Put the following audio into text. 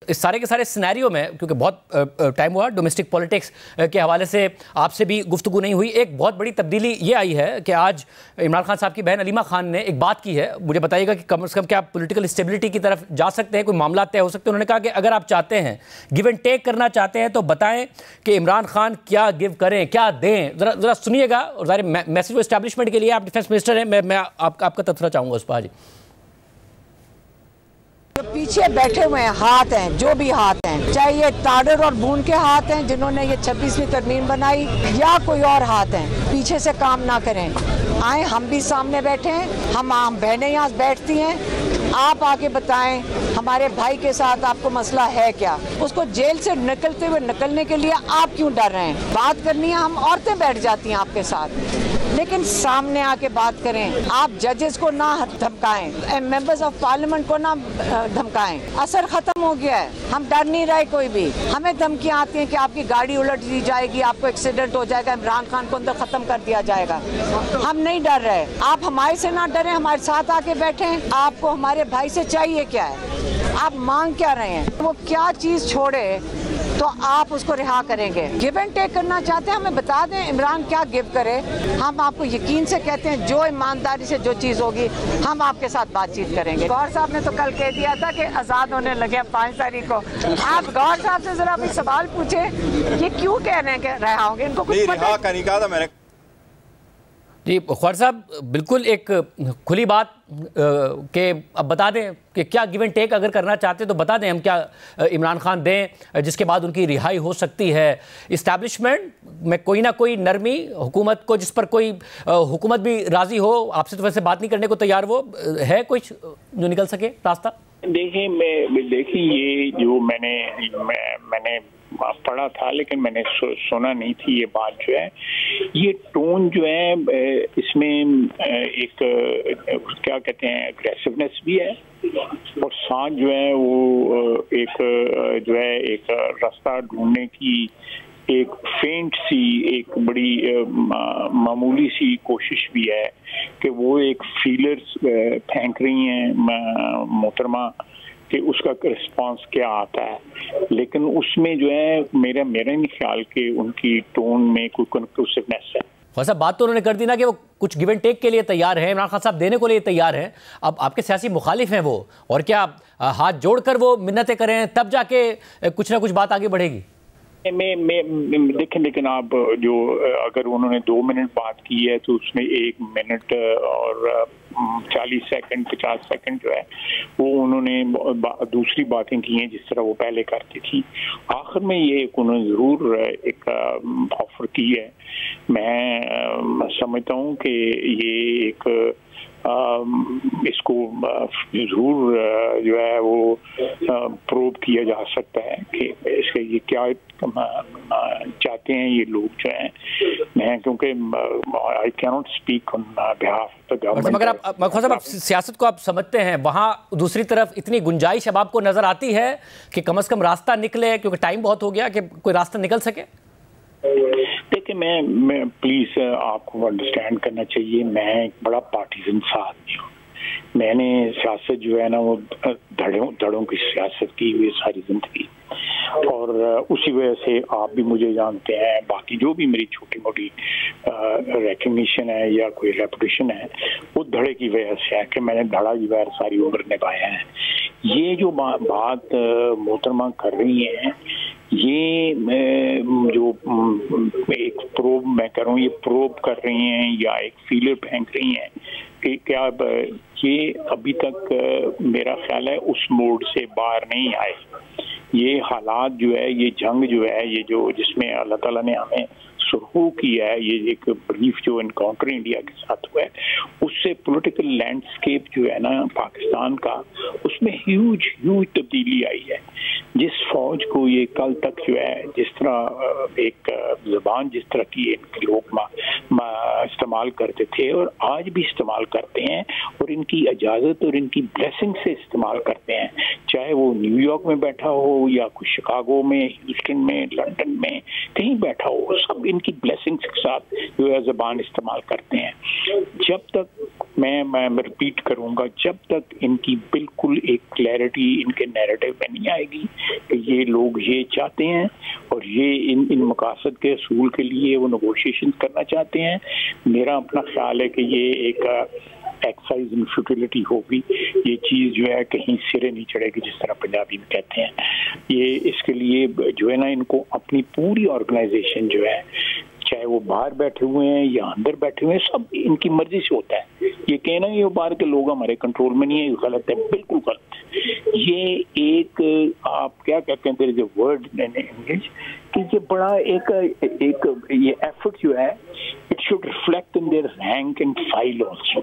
इस सारे के सारे सिनेरियो में, क्योंकि बहुत टाइम हुआ डोमेस्टिक पॉलिटिक्स के हवाले से आपसे भी गुफ्तगू नहीं हुई, एक बहुत बड़ी तब्दीली ये आई है कि आज इमरान खान साहब की बहन अलीमा खान ने एक बात की है। मुझे बताइएगा कि कम से कम क्या आप पॉलिटिकल स्टेबिलिटी की तरफ जा सकते हैं, कोई मामला तय हो सकते हैं। उन्होंने कहा कि अगर आप चाहते हैं, गिव एंड टेक करना चाहते हैं, तो बताएं कि इमरान खान क्या गिव करें, क्या दें। जरा सुनिएगा। और ज़ाहिर मैसेज एस्टैब्लिशमेंट के लिए आप डिफेंस मिनिस्टर हैं, मैं आपका तबसरा चाहूँगा उस पर। जी, जो पीछे बैठे हुए हैं हाथ हैं, जो भी हाथ हैं, चाहे ये ताडर और बून के हाथ हैं जिन्होंने ये 26वीं तरमीम बनाई, या कोई और हाथ हैं, पीछे से काम ना करें। आए, हम भी सामने बैठे हैं, हम बहनें यहाँ बैठती हैं। आप आके बताएं हमारे भाई के साथ आपको मसला है क्या, उसको जेल से निकलते हुए निकलने के लिए आप क्यों डर रहे हैं। बात करनी है, हम औरतें बैठ जाती हैं आपके साथ, लेकिन सामने आके बात करें। आप जजेस को ना धमकाएं, मेंबर्स ऑफ पार्लियामेंट को ना धमकाएं। असर खत्म हो गया है, हम डर नहीं रहे कोई भी। हमें धमकियां आती हैं कि आपकी गाड़ी उलट दी जाएगी, आपको एक्सीडेंट हो जाएगा, इमरान खान को अंदर खत्म कर दिया जाएगा। हम नहीं डर रहे, आप हमारे से ना डरें, हमारे साथ आके बैठें। आपको हमारे भाई से चाहिए क्या है, आप मांग क्या रहे हैं, वो क्या चीज छोड़े तो आप उसको रिहा करेंगे। गिव एंड टेक करना चाहते हैं, हमें बता दें इमरान क्या गिव करे। हम आपको यकीन से कहते हैं जो ईमानदारी से जो चीज़ होगी हम आपके साथ बातचीत करेंगे। गौर साहब ने तो कल कह दिया था कि आज़ाद होने लगे 5 तारीख को। आप गौर साहब से जरा भी सवाल पूछे, ये क्यों कह रहे हैं कि रिहा होंगे, इनको कुछ रिहा का नहीं कहा था मैंने। जी ख्वार साहब, बिल्कुल एक खुली बात कि अब बता दें कि क्या गिव एंड टेक अगर करना चाहते हैं तो बता दें हम क्या इमरान खान दें जिसके बाद उनकी रिहाई हो सकती है। इस्टेब्लिशमेंट में कोई ना कोई नरमी, हुकूमत को जिस पर कोई हुकूमत भी राजी हो, आपसे तो वैसे बात नहीं करने को तैयार, वो है कुछ जो निकल सके रास्ता। देखिए ये जो मैंने पढ़ा था, लेकिन मैंने सुना नहीं थी ये बात जो है, ये टोन जो है इसमें एक क्या कहते हैं एग्रेसिवनेस भी है, और साथ जो है वो एक रास्ता ढूंढने की एक फेंट सी, एक बड़ी मामूली सी कोशिश भी है कि वो एक फीलर्स फेंक रही हैं मोहतरमा कि उसका रिस्पांस क्या आता है। लेकिन उसमें जो है मेरा नहीं ख्याल कि उनकी टोन में कोई कंक्लूसिवनेस है। वैसा बात तो उन्होंने कर दी ना कि वो कुछ गिव एंड टेक के लिए तैयार है, इमरान खान साहब देने को लिए तैयार हैं। अब आपके सियासी मुखालिफ हैं वो, और क्या हाथ जोड़कर वो मिन्नतें करें तब जाके कुछ ना कुछ बात आगे बढ़ेगी। देखें, लेकिन आप जो अगर उन्होंने 2 मिनट बात की है तो उसमें 1 मिनट और 40 सेकंड 50 सेकंड जो है वो उन्होंने दूसरी बातें की हैं जिस तरह वो पहले करती थी। आखिर में ये उन्होंने ज़रूर एक ऑफर की है। मैं समझता हूँ कि ये एक इसको जरूर जो है वो प्रूव किया जा सकता है कि इसके ये क्या चाहते हैं ये लोग जो हैं। मैं क्योंकि I can not speak on behalf of the government. मगर आप सियासत को आप समझते हैं, वहाँ दूसरी तरफ इतनी गुंजाइश अब आपको नजर आती है कि कम से कम रास्ता निकले, क्योंकि टाइम बहुत हो गया कि कोई रास्ता निकल सके। देखिए, मैं प्लीज आपको अंडरस्टैंड करना चाहिए, मैं एक बड़ा पार्टीजन सा आदमी हूँ। मैंने सियासत जो है ना वो धड़ों की सियासत की हुई सारी जिंदगी, और उसी वजह से आप भी मुझे जानते हैं, बाकी जो भी मेरी छोटी मोटी रिकग्निशन है या कोई रेपुटेशन है वो धड़े की वजह से है कि मैंने धड़ा की वजह सारी उम्र निभाया है। ये जो बात मोहतरमा कर रही हैं, ये जो एक प्रोब मैं कर रहा हूँ, ये प्रोब कर रही हैं या एक फीलर फेंक रही हैं कि क्या ये अभी तक मेरा ख्याल है उस मोड से बाहर नहीं आए। ये हालात जो है, ये जंग जो है, ये जो जिसमें अल्लाह ताला ने हमें सुरखू किया है, ये एक ब्रीफ जो एनकाउंटर इंडिया के साथ हुआ है, उससे पॉलिटिकल लैंडस्केप जो है ना पाकिस्तान का, उसमें ह्यूज तब्दीली आई है। जिस फौज को ये कल तक जो है जिस तरह एक ज़बान जिस तरह की इनके लोग इस्तेमाल करते थे और आज भी इस्तेमाल करते हैं, और इनकी इजाज़त और इनकी ब्लेसिंग से इस्तेमाल करते हैं, चाहे वो न्यूयॉर्क में बैठा हो या कुछ शिकागो में, ह्यूस्टन में, लंदन में कहीं बैठा हो, सब इनकी ब्लेसिंग्स के साथ जो है ज़बान इस्तेमाल करते हैं। जब तक मैं रिपीट करूंगा, जब तक इनकी बिल्कुल एक क्लैरिटी इनके नैरेटिव में नहीं आएगी कि ये लोग ये चाहते हैं और ये इन मकासद के असूल के लिए वो नेगोशिएशन करना चाहते हैं, मेरा अपना ख्याल है कि ये एक एक्सरसाइज इन फ्यूटिलिटी होगी। ये चीज़ जो है कहीं सिरे नहीं चढ़ेगी, जिस तरह पंजाबी में कहते हैं। ये इसके लिए जो है ना, इनको अपनी पूरी ऑर्गेनाइजेशन जो है, चाहे वो बाहर बैठे हुए हैं या अंदर बैठे हुए हैं, सब इनकी मर्जी से होता है। ये कहना ये बाहर के लोग हमारे कंट्रोल में नहीं है, गलत है, बिल्कुल गलत है। ये एक आप क्या कहते हैं, there is a word in English कि ये बड़ा एक ये एफर्ट जो है, it should reflect in their rank and file also.